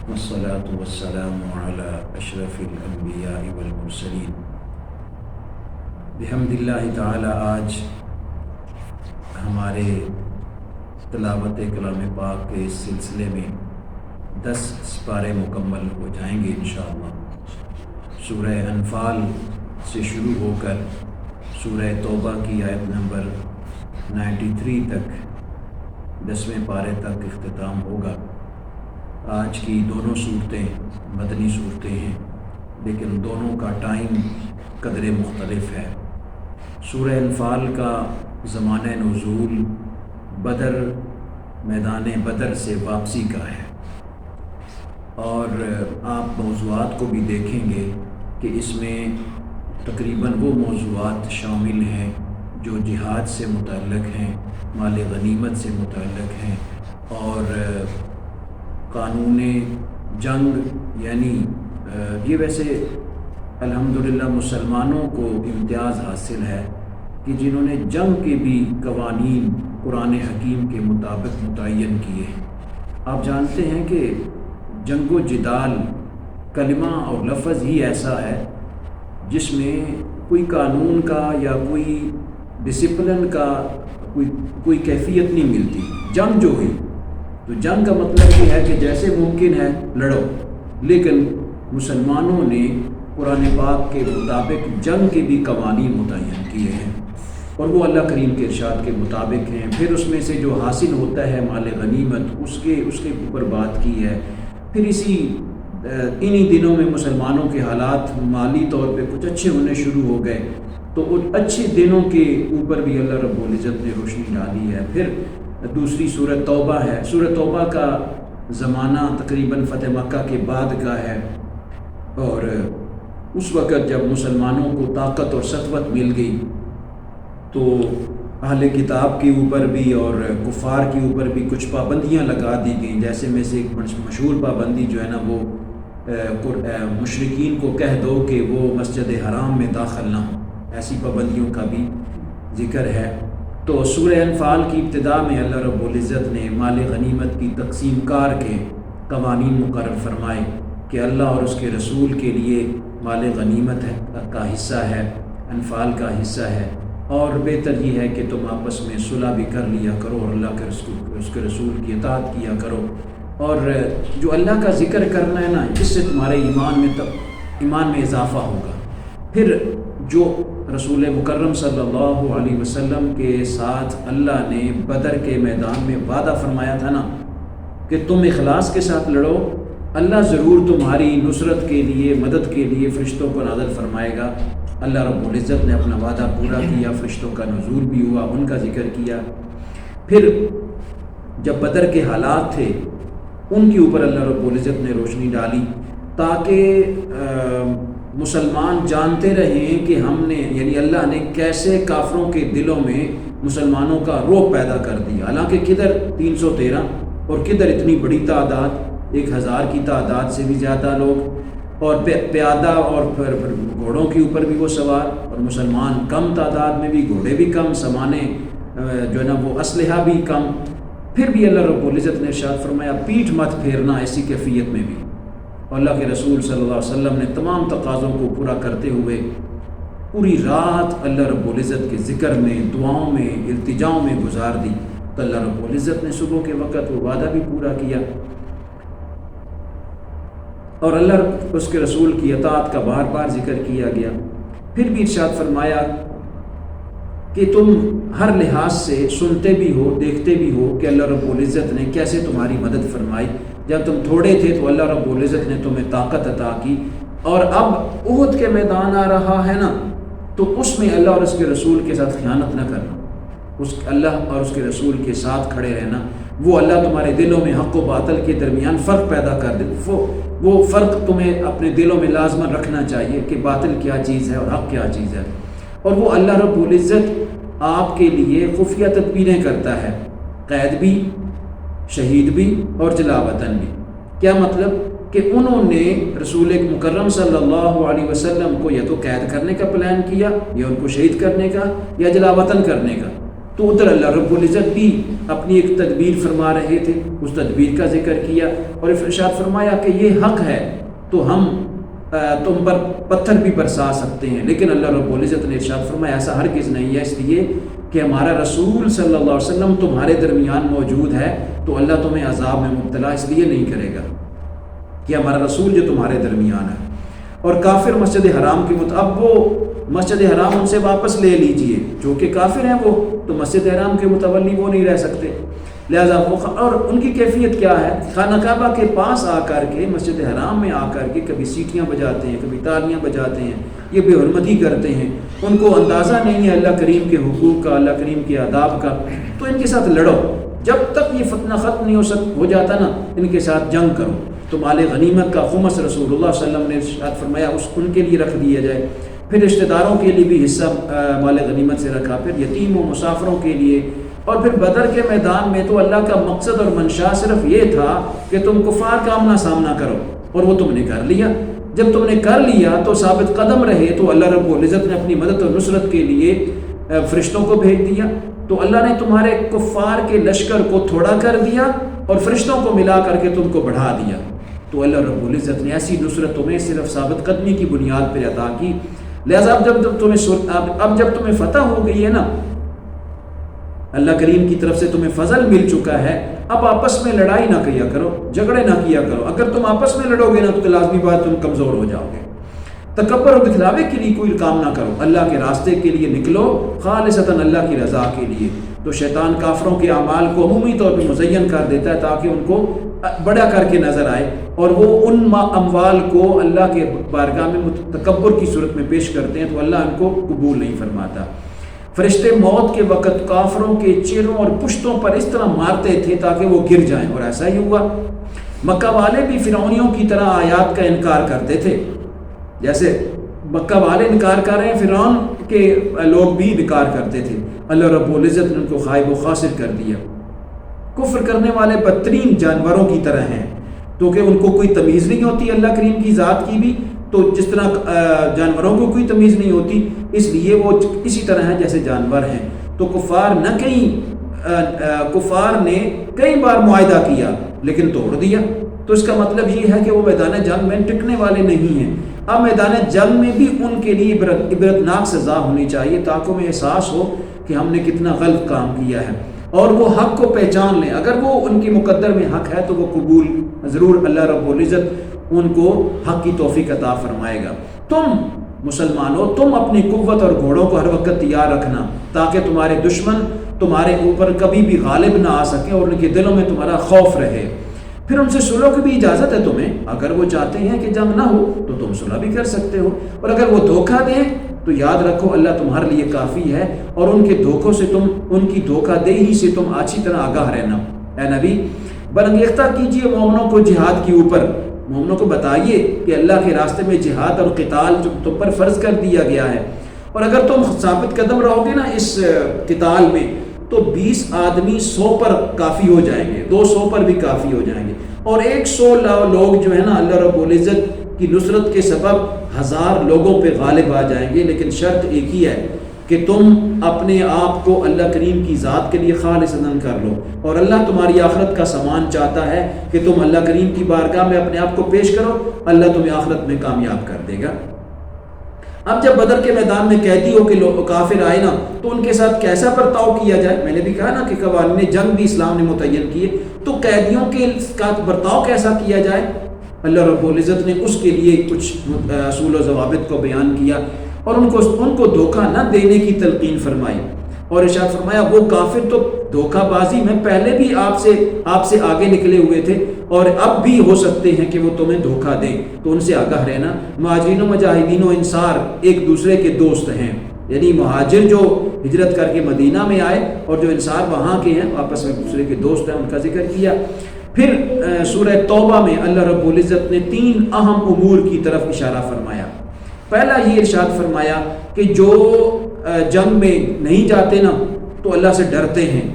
والصلاة والسلام على أشرف الأنبياء والمرسلين بحمد اللہ تعالی۔ آج ہمارے تلاوت کلام پاک کے اس سلسلے میں 10 سپارے مکمل ہو جائیں گے انشاءاللہ۔ سورہ انفال سے شروع ہو کر سورہ توبہ کی آیت نمبر 93 تک 10ویں پارے تک اختتام ہوگا۔ آج کی دونوں صورتیں مدنی صورتیں ہیں، لیکن دونوں کا ٹائم قدر مختلف ہے۔ سورہ انفال کا زمانہ نزول بدر، میدان بدر سے واپسی کا ہے، اور آپ موضوعات کو بھی دیکھیں گے کہ اس میں تقریباً وہ موضوعات شامل ہیں جو جہاد سے متعلق ہیں، مال غنیمت سے متعلق ہیں، اور قانون جنگ، یعنی یہ ویسے الحمدللہ مسلمانوں کو امتیاز حاصل ہے کہ جنہوں نے جنگ کے بھی قوانین قرآن حکیم کے مطابق متعین کیے ہیں۔ آپ جانتے ہیں کہ جنگ و جدال کلمہ اور لفظ ہی ایسا ہے جس میں کوئی قانون کا یا کوئی ڈسپلن کا کوئی کیفیت نہیں ملتی۔ جنگ جو ہوئی تو جنگ کا مطلب یہ ہے کہ جیسے ممکن ہے لڑو، لیکن مسلمانوں نے قرآن پاک کے مطابق جنگ کے بھی قوانین متعین کیے ہیں، اور وہ اللہ کریم کے ارشاد کے مطابق ہیں۔ پھر اس میں سے جو حاصل ہوتا ہے مال غنیمت، اس کے اوپر بات کی ہے۔ پھر انہی دنوں میں مسلمانوں کے حالات مالی طور پہ کچھ اچھے ہونے شروع ہو گئے، تو ان اچھے دنوں کے اوپر بھی اللہ رب العزت نے روشنی ڈالی ہے۔ پھر دوسری سورۃ توبہ ہے۔ سورۃ توبہ کا زمانہ تقریباً فتح مکہ کے بعد کا ہے، اور اس وقت جب مسلمانوں کو طاقت اور سطوت مل گئی تو اہل کتاب کے اوپر بھی اور کفار کے اوپر بھی کچھ پابندیاں لگا دی گئیں۔ جیسے میں سے ایک مشہور پابندی جو ہے نا، وہ مشرکین کو کہہ دو کہ وہ مسجد حرام میں داخل نہ ہوں۔ ایسی پابندیوں کا بھی ذکر ہے۔ تو سورہ انفال کی ابتدا میں اللہ رب العزت نے مال غنیمت کی تقسیم کار کے قوانین مقرر فرمائے کہ اللہ اور اس کے رسول کے لیے مال غنیمت کا حصہ ہے، انفال کا حصہ ہے، اور بہتر یہ ہے کہ تم آپس میں صلح بھی کر لیا کرو اور اللہ کے اس کے رسول کی اطاعت کیا کرو، اور جو اللہ کا ذکر کرنا ہے نا، اس سے تمہارے ایمان میں اضافہ ہوگا۔ پھر جو رسول مکرم صلی اللہ علیہ وسلم کے ساتھ اللہ نے بدر کے میدان میں وعدہ فرمایا تھا نا کہ تم اخلاص کے ساتھ لڑو، اللہ ضرور تمہاری نصرت کے لیے، مدد کے لیے فرشتوں کو نازل فرمائے گا۔ اللہ رب العزت نے اپنا وعدہ پورا کیا، فرشتوں کا نزول بھی ہوا، ان کا ذکر کیا۔ پھر جب بدر کے حالات تھے ان کے اوپر اللہ رب العزت نے روشنی ڈالی تاکہ مسلمان جانتے رہیں کہ ہم نے، یعنی اللہ نے کیسے کافروں کے دلوں میں مسلمانوں کا رعب پیدا کر دیا۔ حالانکہ کدھر 313 اور کدھر اتنی بڑی تعداد، 1000 کی تعداد سے بھی زیادہ لوگ، اور پیادہ اور پھر گھوڑوں کے اوپر بھی وہ سوار، اور مسلمان کم تعداد میں بھی، گھوڑے بھی کم، سامانے جو ہے نا وہ اسلحہ بھی کم۔ پھر بھی اللہ رب العزت نے ارشاد فرمایا پیٹھ مت پھیرنا ایسی کیفیت میں بھی۔ اللہ کے رسول صلی اللہ علیہ وسلم نے تمام تقاضوں کو پورا کرتے ہوئے پوری رات اللہ رب العزت کے ذکر میں، دعاؤں میں، التجاؤں میں گزار دی، تو اللہ رب العزت نے صبح کے وقت وہ وعدہ بھی پورا کیا، اور اللہ اس کے رسول کی اطاعت کا بار بار ذکر کیا گیا۔ پھر بھی ارشاد فرمایا کہ تم ہر لحاظ سے سنتے بھی ہو، دیکھتے بھی ہو کہ اللہ رب العزت نے کیسے تمہاری مدد فرمائی۔ جب تم تھوڑے تھے تو اللہ رب العزت نے تمہیں طاقت عطا کی، اور اب احد کے میدان آ رہا ہے نا، تو اس میں اللہ اور اس کے رسول کے ساتھ خیانت نہ کرنا، اللہ اور اس کے رسول کے ساتھ کھڑے رہنا۔ وہ اللہ تمہارے دلوں میں حق و باطل کے درمیان فرق پیدا کر دے، وہ فرق تمہیں اپنے دلوں میں لازماً رکھنا چاہیے کہ باطل کیا چیز ہے اور حق کیا چیز ہے۔ اور وہ اللہ رب العزت آپ کے لیے خفیہ تدبیریں کرتا ہے، قید بھی، شہید بھی، اور جلا وطن بھی۔ کیا مطلب؟ کہ انہوں نے رسول مکرم صلی اللہ علیہ وسلم کو یا تو قید کرنے کا پلان کیا، یا ان کو شہید کرنے کا، یا جلا وطن کرنے کا۔ تو ادھر اللہ رب العزت بھی اپنی ایک تدبیر فرما رہے تھے، اس تدبیر کا ذکر کیا اور ارشاد فرمایا کہ یہ حق ہے تو ہم تم پر پتھر بھی برسا سکتے ہیں، لیکن اللہ رب العزت نے ارشاد فرمایا ایسا ہرگز نہیں ہے، اس لیے کہ ہمارا رسول صلی اللہ علیہ وسلم تمہارے درمیان موجود ہے تو اللہ تمہیں عذاب میں مبتلا اس لیے نہیں کرے گا کہ ہمارا رسول جو تمہارے درمیان ہے۔ اور کافر مسجد حرام کی اب وہ مسجد حرام ان سے واپس لے لیجئے، جو کہ کافر ہیں وہ تو مسجد حرام کے متولی وہ نہیں رہ سکتے، لہذا وہ اور ان کی کیفیت کیا ہے، خانہ کعبہ کے پاس آ کر کے مسجد حرام میں آ کر کے کبھی سیٹیاں بجاتے ہیں، کبھی تالیاں بجاتے ہیں، یہ بے حرمتی کرتے ہیں، ان کو اندازہ نہیں ہے اللہ کریم کے حقوق کا، اللہ کریم کے آداب کا، تو ان کے ساتھ لڑو، جب تک یہ فتنہ ختم نہیں ہو جاتا نا ان کے ساتھ جنگ کرو۔ تو مال غنیمت کا خمس رسول اللہ صلی اللہ علیہ وسلم نے ارشاد فرمایا ان کے لیے رکھ دیا جائے، پھر رشتہ داروں کے لیے بھی حصہ مال غنیمت سے رکھا، پھر یتیم و مسافروں کے لیے، اور پھر بدر کے میدان میں تو اللہ کا مقصد اور منشا صرف یہ تھا کہ تم کفار کا آمنا سامنا کرو، اور وہ تم نے کر لیا۔ جب تم نے کر لیا تو ثابت قدم رہے تو اللہ رب العزت نے اپنی مدد اور نصرت کے لیے فرشتوں کو بھیج دیا، تو اللہ نے تمہارے کفار کے لشکر کو تھوڑا کر دیا اور فرشتوں کو ملا کر کے تم کو بڑھا دیا۔ تو اللہ رب العزت نے ایسی نصرت تمہیں صرف ثابت قدمی کی بنیاد پر عطا کی، لہذا اب جب تمہیں فتح ہو گئی ہے نا، اللہ کریم کی طرف سے تمہیں فضل مل چکا ہے، اب آپس میں لڑائی نہ کیا کرو، جھگڑے نہ کیا کرو، اگر تم آپس میں لڑو گے نا تو لازمی بات تم کمزور ہو جاؤ گے۔ تکبر و دکھلاوے کے لیے کوئی کام نہ کرو، اللہ کے راستے کے لیے نکلو خالصتاً اللہ کی رضا کے لیے۔ تو شیطان کافروں کے اعمال کو عمومی طور پہ مزین کر دیتا ہے تاکہ ان کو بڑا کر کے نظر آئے، اور وہ ان اموال کو اللہ کے بارگاہ میں تکبر کی صورت میں پیش کرتے ہیں تو اللہ ان کو قبول نہیں فرماتا۔ فرشتے موت کے وقت کافروں کے چہروں اور پشتوں پر اس طرح مارتے تھے تاکہ وہ گر جائیں، اور ایسا ہی ہوا۔ مکہ والے بھی فرعونیوں کی طرح آیات کا انکار کرتے تھے، جیسے مکہ والے انکار کر رہے ہیں، فرعون کے لوگ بھی انکار کرتے تھے۔ اللہ رب العزت نے ان کو خائب و خاسر کر دیا۔ کفر کرنے والے بدترین جانوروں کی طرح ہیں، تو کہ ان کو کوئی تمیز نہیں ہوتی اللہ کریم کی ذات کی بھی، تو جس طرح جانوروں کو کوئی تمیز نہیں ہوتی، اس لیے وہ اسی طرح ہیں جیسے جانور ہیں۔ تو کفار نے کئی بار معاہدہ کیا لیکن توڑ دیا، تو اس کا مطلب یہ ہے کہ وہ میدان جنگ میں ٹکنے والے نہیں ہیں۔ اب میدان جنگ میں بھی ان کے لیے عبرتناک سزا ہونی چاہیے تاکہ انہیں احساس ہو کہ ہم نے کتنا غلط کام کیا ہے، اور وہ حق کو پہچان لیں۔ اگر وہ ان کی مقدر میں حق ہے تو وہ قبول ضرور اللہ رب العزت ان کو حق کی توفیق عطا فرمائے گا۔ تم مسلمانوں، تم اپنی قوت اور گھوڑوں کو ہر وقت تیار رکھنا تاکہ تمہارے دشمن تمہارے اوپر کبھی بھی غالب نہ آ سکیں اور ان کے دلوں میں تمہارا خوف رہے۔ پھر ان سے صلح کی بھی اجازت ہے تمہیں، اگر وہ چاہتے ہیں کہ جنگ نہ ہو تو تم صلح بھی کر سکتے ہو، اور اگر وہ دھوکہ دیں تو یاد رکھو اللہ تمہارے لیے کافی ہے، اور ان کے دھوکوں سے ان کی دھوکہ دہی سے تم اچھی طرح آگاہ رہنا۔ اے نبی، برانگیختہ کیجئے مومنوں کو جہاد کے اوپر، مومنوں کو بتائیے کہ اللہ کے راستے میں جہاد اور قتال تم پر فرض کر دیا گیا ہے، اور اگر تم ثابت قدم رہو گے نا اس قتال میں تو 20 آدمی 100 پر کافی ہو جائیں گے، 200 پر بھی کافی ہو جائیں گے، اور 100 لوگ جو ہے نا اللہ رب العزت کی نصرت کے سبب 1000 لوگوں پہ غالب آ جائیں گے، لیکن شرط ایک ہی ہے کہ تم اپنے آپ کو اللہ کریم کی ذات کے لیے خالصاً کر لو، اور اللہ تمہاری آخرت کا سامان چاہتا ہے کہ تم اللہ کریم کی بارگاہ میں اپنے آپ کو پیش کرو، اللہ تمہیں آخرت میں کامیاب کر دے گا۔ اب جب بدر کے میدان میں قیدیوں کے کافر آئے نا تو ان کے ساتھ کیسا برتاؤ کیا جائے، میں نے بھی کہا نا کہ قوانین جنگ بھی اسلام نے متعین کیے، تو قیدیوں کے ساتھ برتاؤ کیسا کیا جائے، اللہ رب العزت نے اس کے لیے کچھ اصول و ضوابط کو بیان کیا، اور ان کو دھوکہ نہ دینے کی تلقین فرمائی، اور ارشاد فرمایا وہ کافر تو دھوکہ بازی میں پہلے بھی آپ سے آگے نکلے ہوئے تھے، اور اب بھی ہو سکتے ہیں کہ وہ تمہیں دھوکہ دیں، تو ان سے آگاہ رہنا۔ مہاجرین و مجاہدین و انصار ایک دوسرے کے دوست ہیں، یعنی مہاجر جو ہجرت کر کے مدینہ میں آئے اور جو انصار وہاں کے ہیں آپس میں ایک دوسرے کے دوست ہیں، ان کا ذکر کیا۔ پھر سورہ توبہ میں اللہ رب العزت نے 3 اہم امور کی طرف اشارہ فرمایا۔ پہلا یہ ارشاد فرمایا کہ جو جنگ میں نہیں جاتے نا تو اللہ سے ڈرتے ہیں،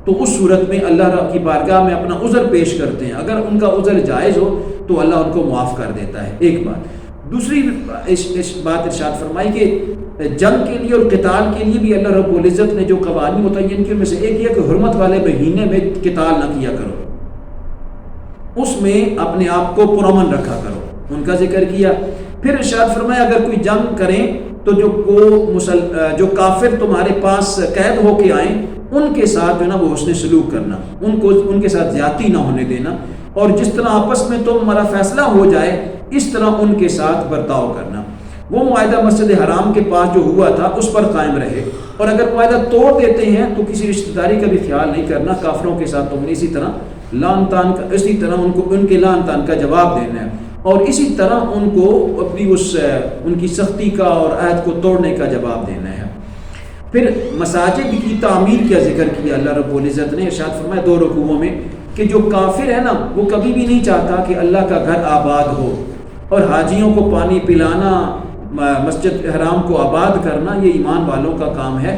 تو اس صورت میں اللہ کی بارگاہ میں اپنا عذر پیش کرتے ہیں، اگر ان کا عذر جائز ہو تو اللہ ان کو معاف کر دیتا ہے، ایک بات۔ دوسری اس بات ارشاد فرمائی کہ جنگ کے لیے اور قتال کے لیے بھی اللہ رب العزت نے جو قوانین متعین کیے ان میں سے ایک یہ کہ حرمت والے مہینے میں قتال نہ کیا کرو، اس میں اپنے آپ کو پرامن رکھا کرو، ان کا ذکر کیا۔ پھر ارشاد فرمایا اگر کوئی جنگ کریں تو جو کافر تمہارے پاس قید ہو کے آئیں ان کے ساتھ جو ہے نا وہ حسن سلوک کرنا، ان کے ساتھ زیادتی نہ ہونے دینا، اور جس طرح آپس میں تمہارا فیصلہ ہو جائے اس طرح ان کے ساتھ برتاؤ کرنا۔ وہ معاہدہ مسجد حرام کے پاس جو ہوا تھا اس پر قائم رہے، اور اگر معاہدہ توڑ دیتے ہیں تو کسی رشتہ داری کا بھی خیال نہیں کرنا، کافروں کے ساتھ تم نے اسی طرح ان کے لعن طعن کا جواب دینا ہے، اور اسی طرح ان کو اپنی ان کی سختی کا اور عہد کو توڑنے کا جواب دینا ہے۔ پھر مساجد کی تعمیر کا ذکر کیا اللہ رب العزت نے، ارشاد فرمایا 2 رکوعوں میں کہ جو کافر ہے نا وہ کبھی بھی نہیں چاہتا کہ اللہ کا گھر آباد ہو، اور حاجیوں کو پانی پلانا، مسجد حرام کو آباد کرنا یہ ایمان والوں کا کام ہے۔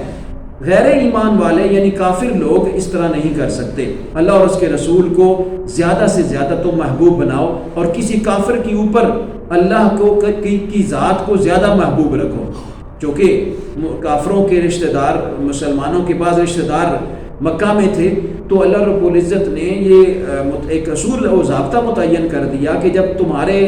غیر ایمان والے یعنی کافر لوگ اس طرح نہیں کر سکتے۔ اللہ اور اس کے رسول کو زیادہ سے زیادہ تم محبوب بناؤ، اور کسی کافر کے اوپر اللہ کی ذات کو زیادہ محبوب رکھو، چونکہ کافروں کے رشتہ دار مسلمانوں کے بعض رشتہ دار مکہ میں تھے، تو اللہ رب العزت نے یہ ایک اصول و ضابطہ متعین کر دیا کہ جب تمہارے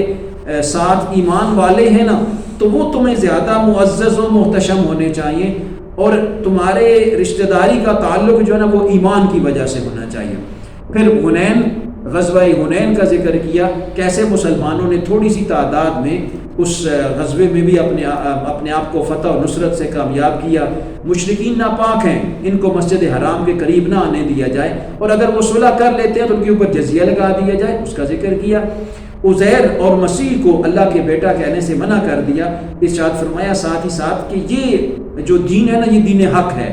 ساتھ ایمان والے ہیں نا تو وہ تمہیں زیادہ معزز و محتشم ہونے چاہیے، اور تمہارے رشتہ داری کا تعلق جو ہے نا وہ ایمان کی وجہ سے ہونا چاہیے۔ پھر غزوہ حنین کا ذکر کیا، کیسے مسلمانوں نے تھوڑی سی تعداد میں اس غزوے میں بھی اپنے آپ کو فتح و نصرت سے کامیاب کیا۔ مشرکین ناپاک ہیں، ان کو مسجد حرام کے قریب نہ آنے دیا جائے، اور اگر وہ صلح کر لیتے ہیں تو ان کے اوپر جزیہ لگا دیا جائے، اس کا ذکر کیا۔ عزیر اور مسیح کو اللہ کے بیٹا کہنے سے منع کر دیا، ارشاد فرمایا ساتھ ہی ساتھ کہ یہ جو دین ہے نا یہ دین حق ہے،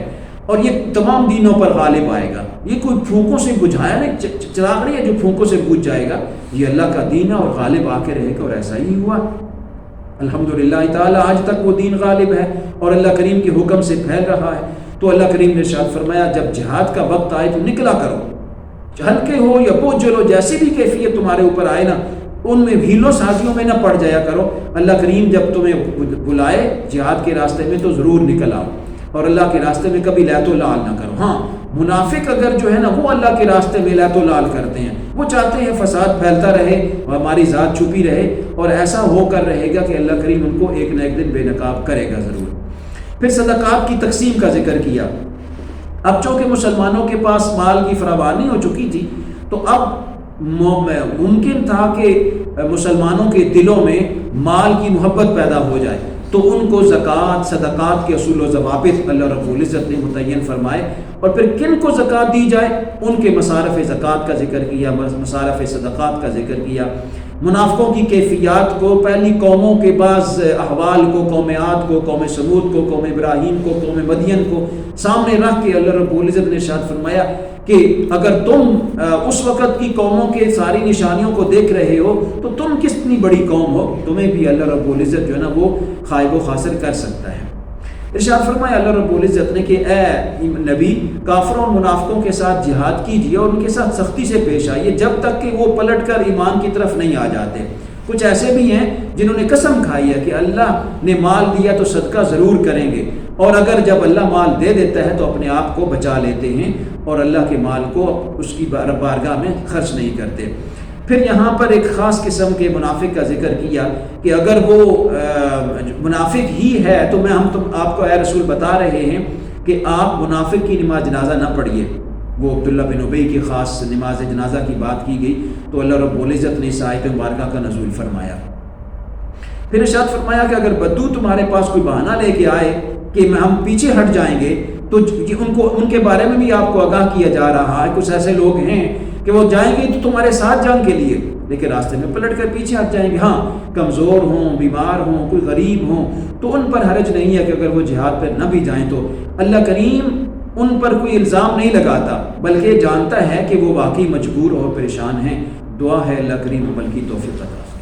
اور یہ تمام دینوں پر غالب آئے گا، یہ کوئی پھونکوں سے بجھایا نہیں، چراغ نہیں ہے جو پھونکوں سے بجھ جائے گا، یہ اللہ کا دین ہے اور غالب آ کے رہے گا، اور ایسا ہی ہوا۔ الحمدللہ تعالی آج تک وہ دین غالب ہے اور اللہ کریم کے حکم سے پھیل رہا ہے۔ تو اللہ کریم نے ارشاد فرمایا جب جہاد کا وقت آئے تو نکلا کرو، ہلکے ہو یا بوجھل ہو، جیسی بھی کیفیت تمہارے اوپر آئے نا ان میں ہیلوں سازیوں میں نہ پڑ جایا کرو۔ اللہ کریم جب تمہیں بلائے جہاد کے راستے میں تو ضرور نکل آؤ، اور اللہ کے راستے میں کبھی لیت و لال نہ کرو۔ ہاں منافق اگر جو ہے نا وہ اللہ کے راستے میں لیت و لال کرتے ہیں، وہ چاہتے ہیں فساد پھیلتا رہے اور ہماری ذات چھپی رہے، اور ایسا ہو کر رہے گا کہ اللہ کریم ان کو ایک نہ ایک دن بے نقاب کرے گا ضرور۔ پھر صدقات کی تقسیم کا ذکر کیا۔ اب چونکہ مسلمانوں کے پاس مال کی فراوانی ہو چکی تھی تو اب ممکن تھا کہ مسلمانوں کے دلوں میں مال کی محبت پیدا ہو جائے، تو ان کو زکوٰۃ صدقات کے اصول و ضوابط اللہ رب العزت نے متعین فرمائے، اور پھر کن کو زکوٰۃ دی جائے ان کے مصارف زکوٰۃ کا ذکر کیا، مصارف صدقات کا ذکر کیا۔ منافقوں کی کیفیات کو، پہلی قوموں کے بعض احوال کو، قوم عاد کو، قوم سمود کو، قوم ابراہیم کو، قوم مدین کو سامنے رکھ کے اللہ رب العزت نے ارشاد فرمایا کہ اگر تم اس وقت کی قوموں کے ساری نشانیوں کو دیکھ رہے ہو تو تم کتنی بڑی قوم ہو، تمہیں بھی اللہ رب العزت جو ہے نا وہ خائب و خاسر کر سکتا ہے۔ ارشاد فرمایا اللہ رب العزت نے کہ اے نبی کافروں اور منافقوں کے ساتھ جہاد کیجیے اور ان کے ساتھ سختی سے پیش آئیے جب تک کہ وہ پلٹ کر ایمان کی طرف نہیں آ جاتے۔ کچھ ایسے بھی ہیں جنہوں نے قسم کھائی ہے کہ اللہ نے مال دیا تو صدقہ ضرور کریں گے، اور اگر جب اللہ مال دے دیتا ہے تو اپنے آپ کو بچا لیتے ہیں اور اللہ کے مال کو اس کی بارگاہ میں خرچ نہیں کرتے۔ پھر یہاں پر ایک خاص قسم کے منافق کا ذکر کیا کہ اگر وہ منافق ہی ہے تو آپ کو اے رسول بتا رہے ہیں کہ آپ منافق کی نماز جنازہ نہ پڑھیے۔ وہ عبداللہ بن ابی کی خاص نماز جنازہ کی بات کی گئی تو اللہ رب العزت نے اس آیت مبارکہ کا نزول فرمایا۔ پھر ارشاد فرمایا کہ اگر بدو تمہارے پاس کوئی بہانہ لے کے آئے کہ ہم پیچھے ہٹ جائیں گے تو ان کے بارے میں بھی آپ کو آگاہ کیا جا رہا ہے۔ کچھ ایسے لوگ ہیں کہ وہ جائیں گے تو تمہارے ساتھ جنگ کے لیے لیکن راستے میں پلٹ کر پیچھے ہٹ جائیں گے۔ ہاں کمزور ہوں، بیمار ہوں، کوئی غریب ہوں تو ان پر حرج نہیں ہے کہ اگر وہ جہاد پر نہ بھی جائیں تو اللہ کریم ان پر کوئی الزام نہیں لگاتا بلکہ جانتا ہے کہ وہ واقعی مجبور اور پریشان ہیں۔ دعا ہے اللہ کریم عمل کی توفیق عطا۔